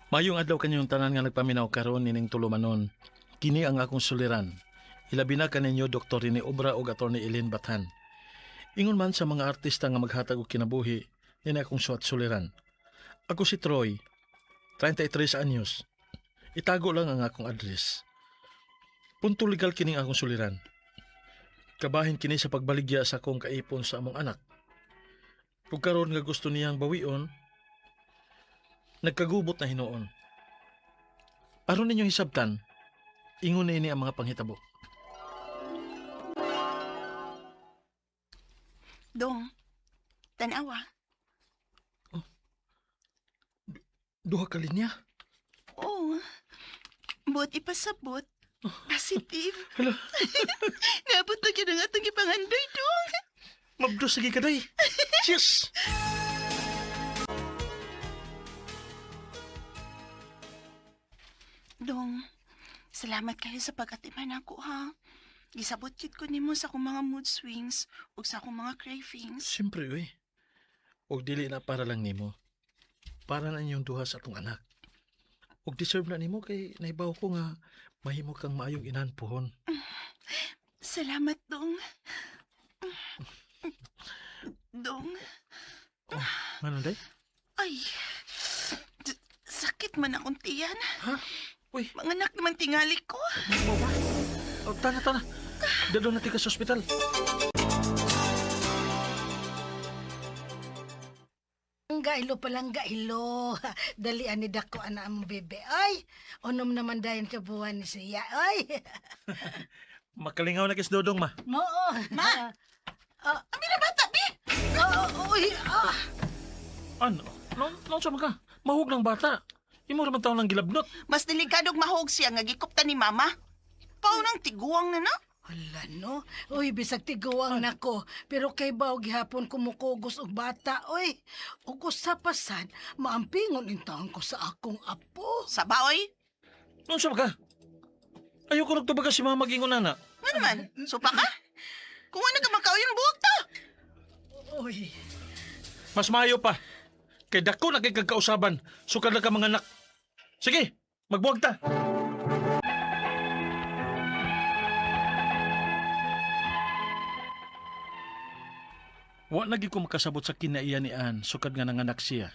Mayong adlaw kanyong tanan nga nagpaminaw karon nining tulumanon. Kini ang akong suliran. Ilabi na kaninyo Dr. Rene Obra o Atty. Eileen Bathan. Ingon man sa mga artista nga maghatag og kinabuhi, nini akong suwat suliran. Ako si Troy, 33 anyos. Itago lang ang akong address. Punto legal kining akong suliran. Kabahin kini sa pagbaligya sa akong kaipon sa among anak. Kung karon nga gusto niyang bawion, nagkagubot na hinuon. Aron ninyong hisabtan, ingon na ini ang mga panghitabo. Dong, tanawa. Duha ka linya? Oh, buot ipasabot. Positive. Hala, Nabot na ka ng atong ipangandoy, Dong. mabdos lagi ka day. Cheers! Dong, salamat kayo sa pag-atiman ako, ha? Gisabot kit ko nimo sa akong mga mood swings ug sa akong mga cravings. Siyempre, uy. Og dili na para lang nimo. Para na inyong duha sa atong anak. Og deserve na nimo kay naibaw ko nga mahimo kang maayong inan pohon. Salamat, Dong. Dong, Ano day? ay, sakit man akong tiyan. Ha? Uy, Manganak naman tingali ko. mo ba? Oh, tana. Dado natin ka sa ospital. Ang gailo palang gailo. Dali ani dako ana ang bebe. Ay, unom naman dayon ka buwan ni siya. Ay. Makalingaw na kis Dodong, ma. Oo. Ma! Ami na bata, Bi! Uy, Ano? Noon sa mga? Mahug ng bata. Imo raman taon ng gilabnot. Mas delikadog mahog siya nga gikupta ni Mama. Paunang tiguang na. Hala no. Uy, bisag tiguang nako. Pero kay baw gihapon kumukugos og bata. Uy, ug usapasan, maampingon intawon ko sa akong apo. Sa baoy? Noon sa mga? Ayoko nagtubaga si mama mag-ingon na. Nga naman, supa ka? Kung ano ka makaw yung buhok to. Uy. Mas maayo pa. Kay dako na kay kagkausaban. Sukad na ka mga anak. Sige, magbuwag ta. Wa lagi ko makasabot sa kinaiya ni Ann, sukad nga nanganak siya.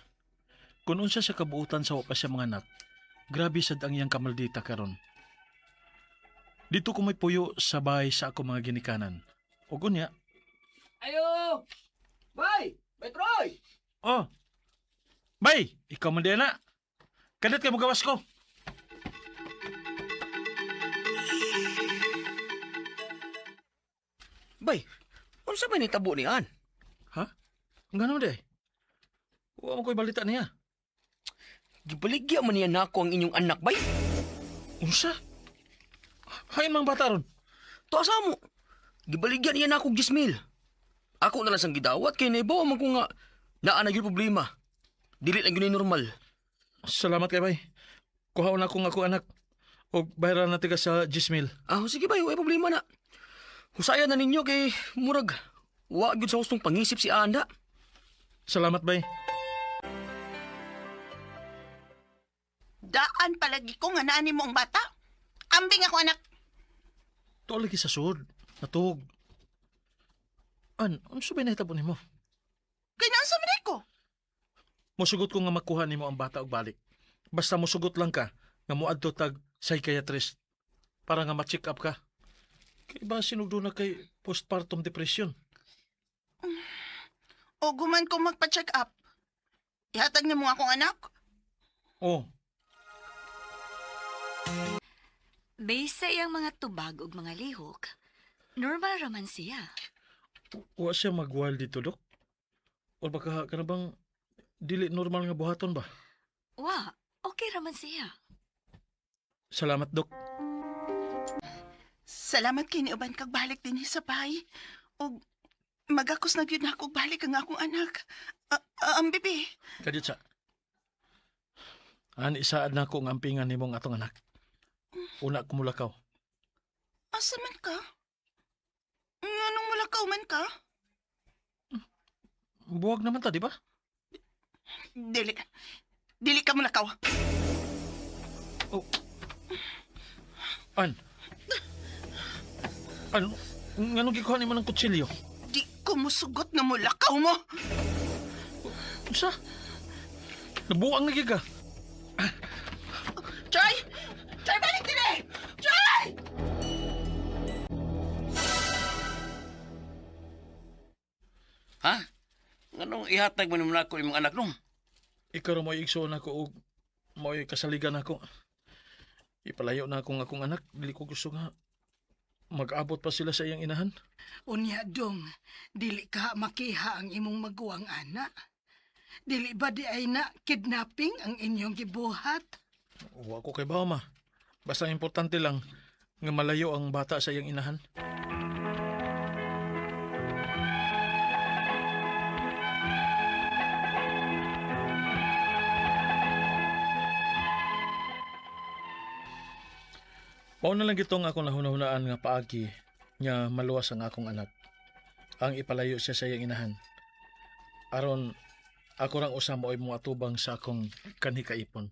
Kung unsa sa kabuutan sa wapas siya mga anak, grabe sad ang iyang kamaldita karon. Dito ko may puyo sa bahay sa ako mga ginikanan. O gunya, Ayo! Bay! Bay Troy! oh, bay, ikaw man din na. Kadat kayo magawas ko. Bay, ano sa ba ni tabo ni An? Ha? Ang gano'n de? Huwag mo ko'y balita niya. Gibaligya man niya nako ang inyong anak, bay. Unsa? Hain mang bata ron. Tuasa mo. Gibaligya niya nako og 10,000. Ako na lang sang gidawat kay naibaw man ko nga naa na gyud problema. Dili lang gyud ni normal. Salamat kay bay. Kuhaon na akong ako anak. O bayaran na tiga sa 10,000. Ah, sige bay, way problema na. Husayan na ninyo kay murag wa gyud sa hustong pangisip si Anda. Salamat bay. Daan palagi ko nga naan mo ang bata. Ambing ako, anak. Tuwa lagi sa sud. Natug. An, ano sabay na hitabo nimo? Ganyan sa manay ko. Musugot ko nga makuha nimo ang bata og balik. Basta musugot lang ka nga muadto tag psychiatrist para nga ma-check up ka. Kay ba sinugdo na kay postpartum depression? O guman ko magpa-check up. Ihatag niyo mo akong anak. Oh, Base sa iyang mga tubag ug mga lihok, normal raman siya. wa siya mag-wild dito, Dok? O baka ka na bang dili normal nga buhaton ba? Wa, okay raman siya. Salamat, Dok. Salamat kay niuban kag balik din sa bahay. O magakos na gyud na ako balik ang akong anak. Ang bibi. Kadit sa... An isaad na ko ang ampingan nimong atong anak. Una kumulakaw. Asa man ka? Anong mulakaw man ka? Buwag naman ta, di ba? Dili. Dili ka mulakaw. An? Ano? Anong gikuha ni mo ng kutsilyo? Di ko musugot nga mo lakaw mo. Sa? Nabuang lagi ka. Choy! Choy, balik din eh! Choy! Ha? Anong ihatag mo naman ako imong anak nung? Ikaw mo igsoon ako o mo kasaligan ako. Ipalayo na akong anak. Dili ko gusto nga mag-abot pa sila sa iyang inahan. Unya dong, dili ka makiha ang imong maguwang ana. Dili ba di ay na kidnapping ang inyong gibuhat? Wa ko kay bawa ma. Basta importante lang nga malayo ang bata sa iyang inahan. Mao na lang gitong akong nahunahunaan nga paagi nga maluwas ang akong anak. Ang ipalayo siya sa iyang inahan. Aron ako rang usa mo ay mga atubang sa akong kanhi kaipon.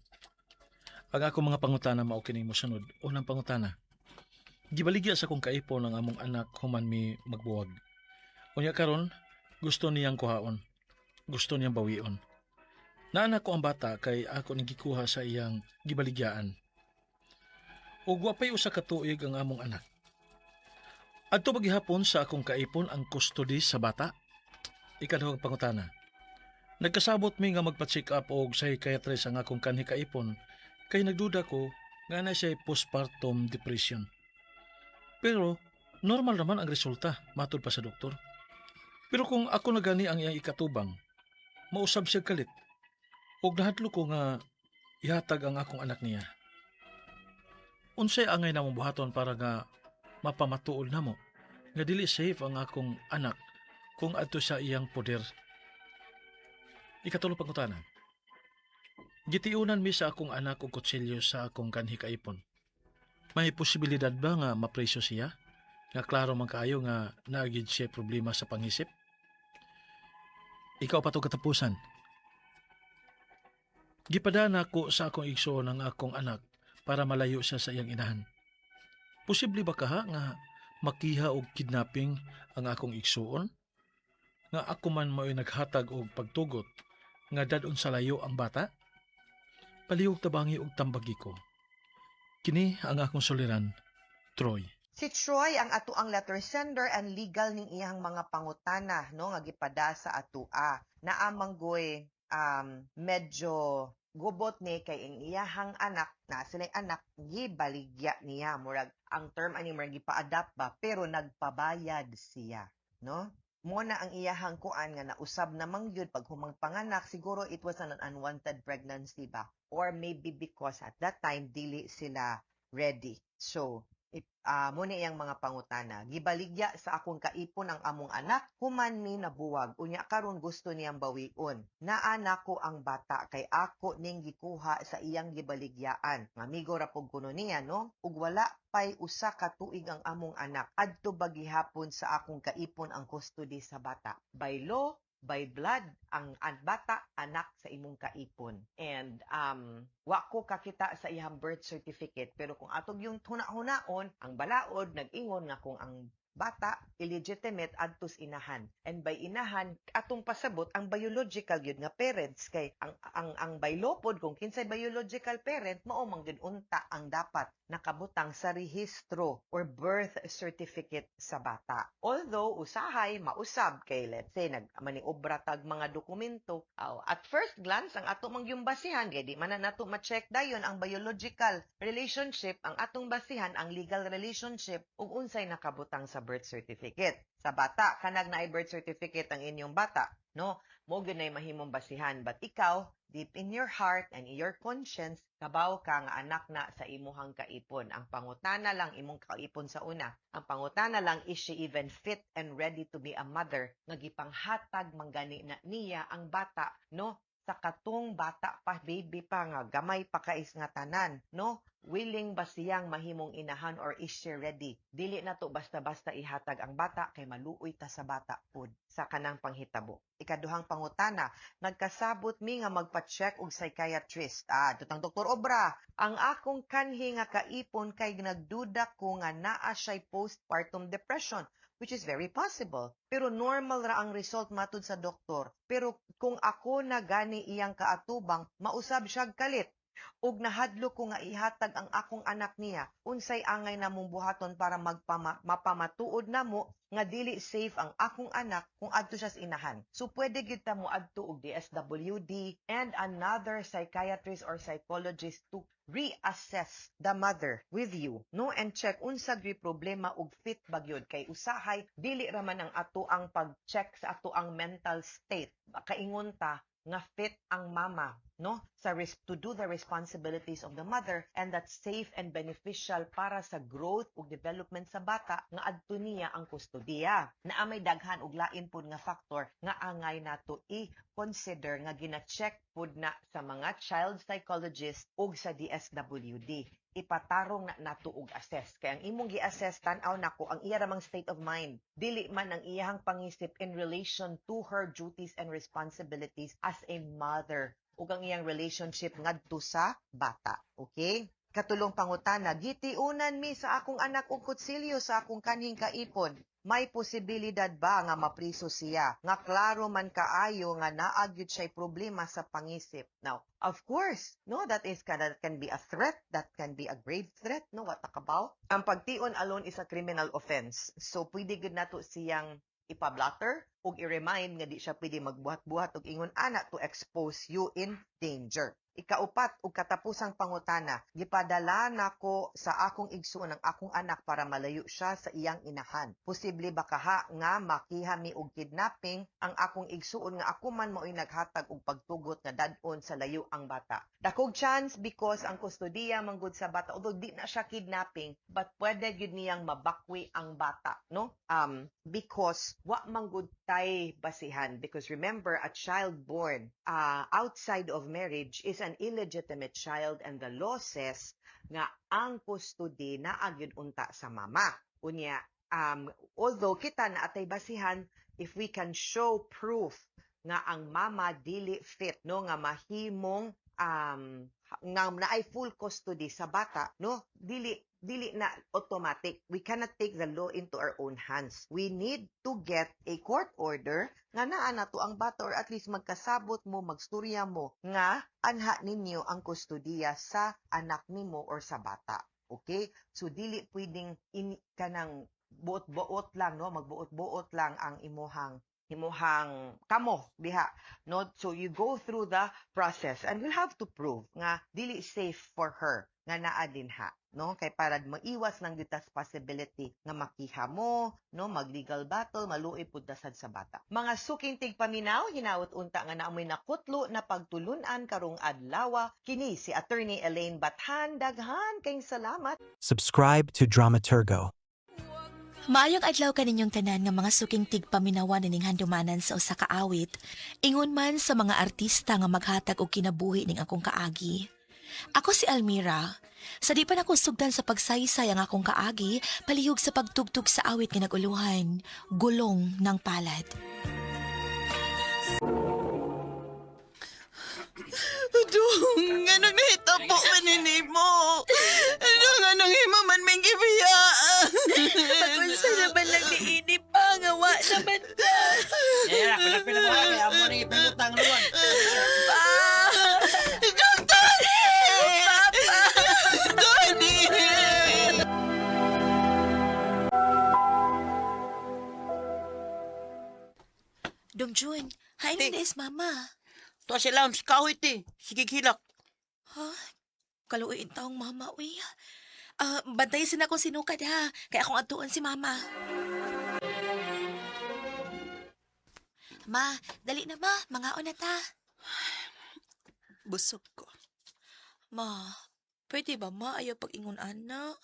Ang akong mga pangutana mao kini mosunod. Unang pangutana. Gibaligya sa akong kaipon ang among anak human mi magbuwag. Unya karon gusto niyang kuhaon. Gusto niyang bawion. Naanak ko ang bata kay ako ning gikuha sa iyang gibaligyaan. Ug wa pay usa ka tuig ang among anak. Adto paghihapon sa akong kaipon ang custody sa bata. Ikaduhang pangutana. Nagkasabot mi nga magpa-check up og psychiatrist ang akong kanhi kaipon kay nagduda ko nga na siya postpartum depression. Pero normal naman ang resulta matud pa sa doktor. Pero kung ako na gani ang iyang ikatubang, mausab siya kalit. Og nahadlo ko nga ihatag ang akong anak niya. Unsay angay namong buhaton para nga mapamatuol namo nga dili safe ang akong anak kung adto sa iyang poder. Ikatulong pangutana. Gitiunan mi sa akong anak og kutsilyo sa akong kanhi kaipon. May posibilidad ba nga mapreso siya? Nga klaro man kaayo nga naagid siya problema sa pangisip? Ikaw pa to katapusan. Gipadana ko sa akong igsoon ang akong anak para malayo siya sa iyang inahan. Posible ba kaha nga makiha og kidnapping ang akong igsoon? Nga ako man mao'y naghatag og pagtugot nga dadon sa layo ang bata? Palihog tabangi og tambagi ko. Kini ang akong suliran, Troy. Si Troy ang ato ang letter sender and legal ning iyang mga pangutana no nga gipada sa atua. Naamanggoy medyo gubot ni kay ang iyahang anak na sila anak gibaligya niya murag ang term ani murag gipa-adapt ba pero nagpabayad siya no mo na ang iyahang kuan nga nausab namang gyud pag humang panganak siguro it was an unwanted pregnancy ba or maybe because at that time dili sila ready so mo ni iyang mga pangutana gibaligya sa akong kaipon ang among anak human mi nabuwag unya karon gusto niyang bawion naa nako ang bata kay ako ning gikuha sa iyang gibaligyaan amigo ra pug kuno niya no ug wala pay usa ka tuig ang among anak adto ba gihapon sa akong kaipon ang custody sa bata by law by blood ang bata anak sa imong kaipon and wa ko kakita sa iyang birth certificate pero kung atog yung huna-hunaon ang balaod nag-ingon nga kung ang bata illegitimate adtos inahan and by inahan atong pasabot ang biological gyud nga parents kay ang by law pod kung kinsay biological parent mao man gyud unta ang dapat nakabutang sa rehistro or birth certificate sa bata although usahay mausab kay let's say nagmaniobra tag mga dokumento at first glance ang ato mang yung basihan kay di man na nato ma-check dayon ang biological relationship ang atong basihan ang legal relationship ug unsay nakabutang sa birth certificate. Sa bata, kanag na birth certificate ang inyong bata, no? Mo gyud nay mahimong basihan. But ikaw, deep in your heart and in your conscience, kabaw ka nga anak na sa imuhang kaipon. Ang pangutana lang imong kaipon sa una. Ang pangutana lang is she even fit and ready to be a mother nga gipanghatag manggani na niya ang bata, no? sa katong bata pa, baby pa nga, gamay pa kais nga tanan, no? Willing ba siyang mahimong inahan or is she ready? Dili na to basta-basta ihatag ang bata kay maluoy ta sa bata pod sa kanang panghitabo. Ikaduhang pangutana, nagkasabot mi nga magpa-check og psychiatrist. Tutang Dr. Obra, ang akong kanhi nga kaipon kay nagduda ko nga naa siya'y postpartum depression, which is very possible. Pero normal ra ang result matud sa doktor. Pero kung ako na gani iyang kaatubang, mausab siyag kalit. Ug nahadlo ko nga ihatag ang akong anak niya, unsay angay namong buhaton para mapamatuod namo nga dili safe ang akong anak kung adto siya sa inahan. So pwede gyud ta mo adto og DSWD and another psychiatrist or psychologist to reassess the mother with you, no, and check unsa gyud problema ug fit ba gyud kay usahay dili ra man ang ato ang pag-check sa ato ang mental state. Kaingon ta nga fit ang mama, no, to do the responsibilities of the mother, and that's safe and beneficial para sa growth ug development sa bata nga adto niya ang kustodiya. Naa may daghan og lain pud nga factor nga angay nato i-consider nga gina-check pud na sa mga child psychologist ug sa DSWD. Ipatarong na nato og assess. Kaya ang imong gi-assess tan-aw nako ang iya ramang state of mind. Dili man ang iyang pangisip in relation to her duties and responsibilities as a mother ug ang iyang relationship ngadto sa bata. Okay? Katulong pangutana, gitiunan mi sa akong anak og kutsilyo sa akong kanhing kaipon. May posibilidad ba nga mapriso siya? Nga klaro man kaayo nga naagyud siya'y problema sa pangisip. Now, of course, no, that can be a threat, that can be a grave threat, no, what about? Ang pagtion alone is a criminal offense. So, pwede gud nato siyang ipa-blotter ug i-remind nga di siya pwede magbuhat-buhat ug ingon ana to expose you in danger. Ikaupat ug katapusang pangutana, gipadala nako sa akong igsoon ang akong anak para malayo siya sa iyang inahan. Posible ba kaha nga makihami og kidnapping ang akong igsoon nga ako man mao'y naghatag og pagtugot nga dadon sa layo ang bata? Dakog chance because ang kustodiya manggod sa bata, although di na siya kidnapping, but pwede gyud niyang mabakwi ang bata, no? Because wa manggod tay basihan, because remember, a child born outside of marriage is an illegitimate child, and the law says nga ang custody na agyud unta sa mama. Unya, although kita na atay basihan, if we can show proof nga ang mama dili fit, no, nga mahimong nga naay full custody sa bata, no, dili na automatic. We cannot take the law into our own hands. We need to get a court order nga naa na to ang bata, or at least magkasabot mo, magstorya mo nga anha ninyo ang kustodiya sa anak nimo or sa bata. Okay? So dili pwedeng kanang buot-buot lang, no, magbuot-buot lang ang imuhang kamo diha, no. So you go through the process and we'll have to prove nga dili safe for her nga naa dinha, no, kay para maiwas ng ditas possibility nga makiha mo, no, mag legal battle, maluoy pud dasad sa bata. Mga suking tigpaminaw, hinaut unta nga naamoy nakutlo na pagtulunan karong adlaw. Kini si Attorney Elaine Bathan. Daghan kayong salamat. Subscribe to Dramaturgo. Maayong adlaw kaninyong tanan nga mga suking tigpaminawan ning handumanan sa usa ka awit, ingon man sa mga artista nga maghatag og kinabuhi ning akong kaagi. Ako si Almira. Sa di pa nako sugdan sa pagsaysay ang akong kaagi, palihog sa pagtugtog sa awit nga naguluhan, Gulong ng Palad. Dung, anong nahitabo manini mo? Anong himaman may gibiyaan? Pag-unsa naman lang ni pa, nga wa naman ka. Kaya, pinapin mo kaya mo nang ipinutang luwan. Pa! Dung, Tony! Papa! Tony! Dong Jun, hain Ti. na is mama. To si Lams, kahoy ti. Sige hilak. Ha? Kaluoyin taong mama, uy. Bantayin sin akong sinukad ha. Kaya akong atuan si mama. Ma, dali na ma. Mangaon na ta. Busog ko. Ma, pwede ba ma? Ayaw pag-ingon anak.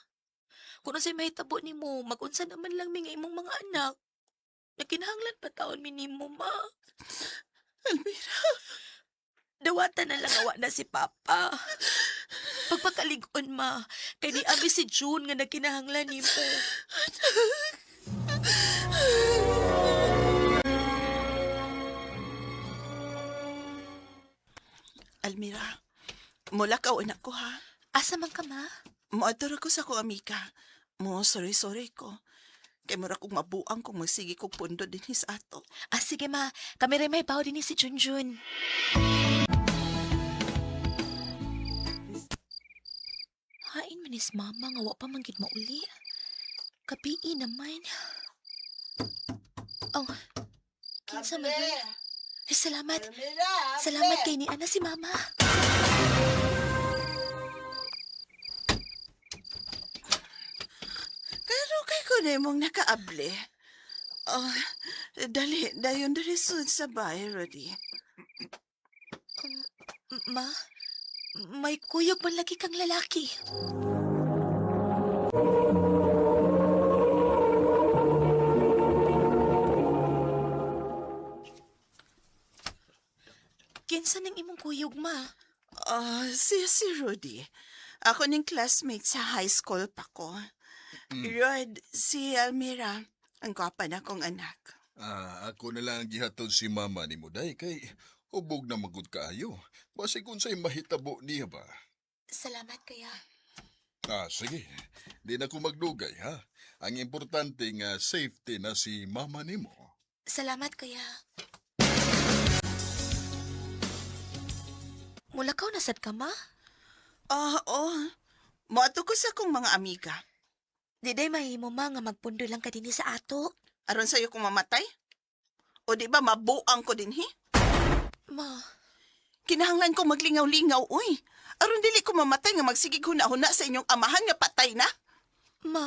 Kung nasa'y mahitabo ni mo, mag-unsa naman lang mi nga imong mga anak. Nakinahanglan pa taon mi ni mo, ma. Almira. Dawatan na lang awa na si Papa. Pagpakaligon, ma. Kay ni abi si June nga nagkinahanglan ni mo. Almira, mula ka anak ko ha. Asa man ka, ma? Moadtor ako sa ko amika. Mo, sorry ko. Kay mura kong mabuang kung magsige kong pundo din his ato. Sige, ma. Kami rin may bawo din ni si Junjun. Hain man is mama nga wa pa manggid mauli. Kapiin naman. Oh, kinsa man rin. Ay, salamat. Salamat kay ni Ana si mama. Pero kay ko na mong nakaable. Oh, dayon dali sud sa bahay, Rudy. Ma, may kuyog man lagi kang lalaki. Kinsa ning imong kuyog, ma? Si Rudy. Ako ning classmate sa high school pa ko. Rod, si Almira. Ang gwapa na kong anak. Ako na lang ang gihatod si mama ni Muday kay hubog na magud kaayo. Basi kung sa'y mahitabo niya ba? Salamat kaya. Sige. Di na ko magdugay, ha? Ang importante nga safety na si mama nimo. Salamat kaya. Mulakaw na sad ka, ma? Moato ko sa kong mga amiga. Di day mahimo, ma, nga magpundo lang ka din sa ato. Aron sa'yo kung mamatay? O di ba mabuang ko din, Ma, Kinahanglan ko maglingaw-lingaw, uy. Aron dili ko mamatay nga magsigig huna-huna sa inyong amahan nga patay na. ma.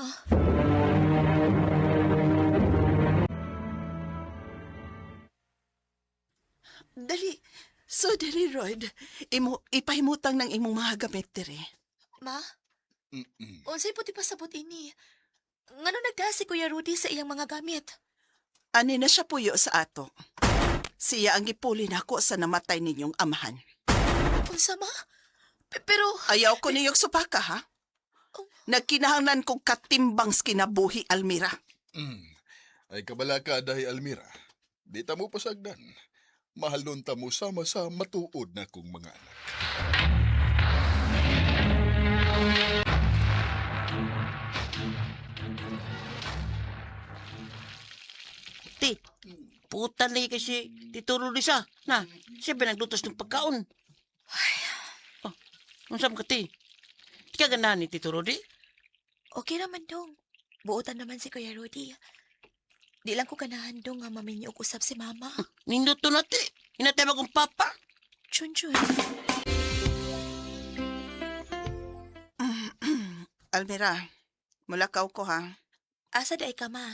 Dali. So, dali, Rod. Ipahimutang ng imong mga gamit, dire. Ma, Mm-mm. unsay puti pasabot ini? Ngano nagdaha si Kuya Rudy sa iyang mga gamit? Ani na siya puyo sa ato. Siya ang gipuli nako sa namatay ninyong amahan. Unsa, ma? Pero, Ayaw ko niyog supaka, ha? Nagkinahanglan kong katimbang kinabuhi, Almira. Ay kabala ka dahi Almira. Di ta mo pasagdan. Mahal nun ta mo sama sa matuod na kong mga anak. Ti, putan lagi kasi tituro di siya. Na, siya pinaglutos ng pagkaon. Oh, unsam ka, ti? Di ka ganahan ni Tito Rudy? okay naman dong. Buotan naman si Kuya Rudy. Di lang ko ganahan dong nga maminyo og usap si mama. Nindot to na, ti. Hinatay ba kong papa? Chun. Almira, mulakaw ko, ha? Asa day ka, ma?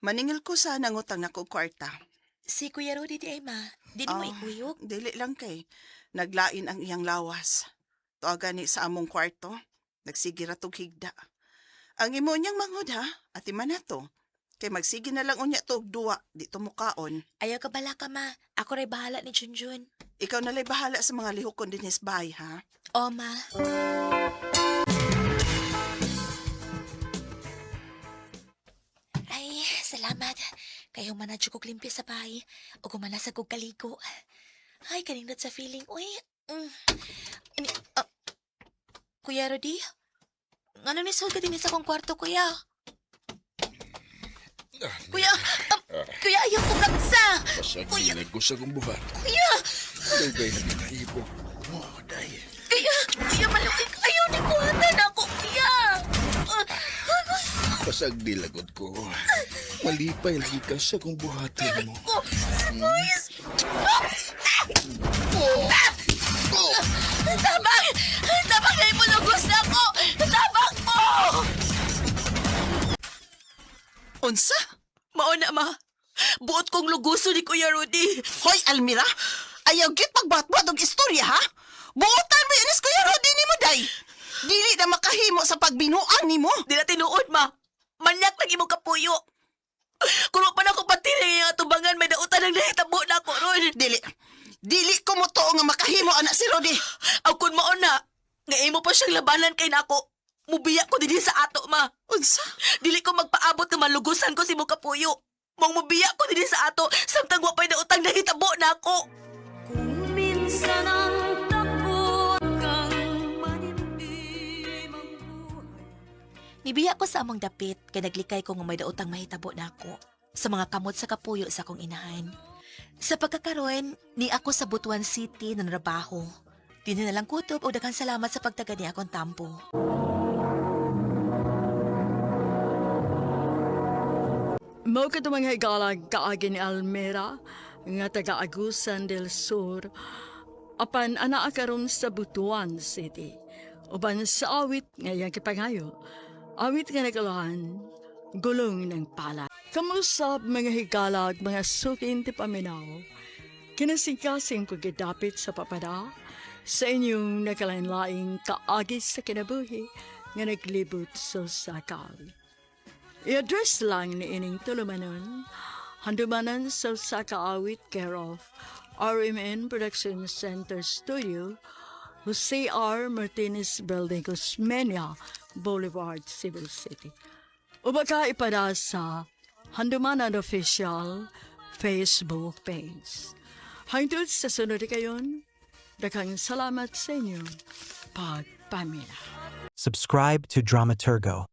Maningil ko sa nangutang na kong kwarta. Si Kuya Rudy di ay, ma. Di mo ikuyog. Dili lang kay. Naglain ang iyang lawas. Tuaga ni sa among kwarto. Nagsigira tog higda. Ang imo niyang mangod, ha? Ati man na to. Kay magsige na lang unya to og duwa. Di to mukaon. Ayaw ka bala ka, ma. Ako ray bahala ni Junjun. Ikaw nalay bahala sa mga lihok din sa bahay, ha? O, ma. Ay, salamat. Kayo manadyo ko klimpi sa bahay. O kumanasa kog kaligo. Ay, kanindot sa feeling. Uy. Kuya Rudy? Ano ni ka din sa kong kwarto, kuya? Kuya! Kuya, ayaw ko kaksa! Pasagilan ko sa kong buhat. Kuya! Dugay na kinaibo. Day. Kuya, malukik! Ayaw ni kuhatan ako, kuya! Pasag dilagod ko. Malipay lagi ka sa kong buhatin mo. Please! Tabang! Tabang na imulugos na ako! Tabang mo! Unsa? Mauna, ma. Buot kong luguso ni Kuya Rudy. Hoy, Almira! Ayaw git pagbatbat og istorya, ha? Buotan mo inis Kuya Rudy ni mo, day! Dili na makahimo sa pagbinuang ni mo. Di na tinuod, ma. Manyak lagi mo kapuyo. Kung pa na ako patili nga tubangan, may nautan ang nahitabo na ako ron. Dili. Dili ko mo to nga makahimo anak si Rodi. Ako mao na, nga imo pa siyang labanan kay nako. Mubiya ko dinhi sa ato, ma. Unsa? Dili ko magpaabot nga malugusan ko si mo kapuyo. Mong mubiya ko dinhi sa ato, samtang wa pay na utang nahitabo nako. Kung minsan ang takbo kang manimdim ang buhay. Nibiya ko sa among dapit kay naglikay ko nga may daotang mahitabo nako sa mga kamot sa kapuyo sa akong inahan. Sa pagkakaroon, ni ako sa Butuan City na narabaho. Dinhi na lang kutob o daghang salamat sa pagtaga ni akong tampo. Mao ka mga higalag kaagi ni Almera nga taga Agusan del Sur apan ana karon sa Butuan City. Uban sa awit nga iyang kipangayo. Awit nga nagalahan gulong ng pala. Kamusta mga higalag mga sukin ti paminaw? Kinasingkasing ko gidapit sa papada sa inyong nakalain-laing kaagi sa kinabuhi nga naglibot sa sakal. I-address lang ni ining tulumanon, handumanan sa sakaawit care of RMN Production Center Studio, Jose R. Martinez Building, Cosmenia Boulevard, Cebu City. Ubaka ipada sa Handumanan Official Facebook page. Hangtod sa sunod kayon, daghang salamat sa inyo pagpamina. Subscribe to Dramaturgo.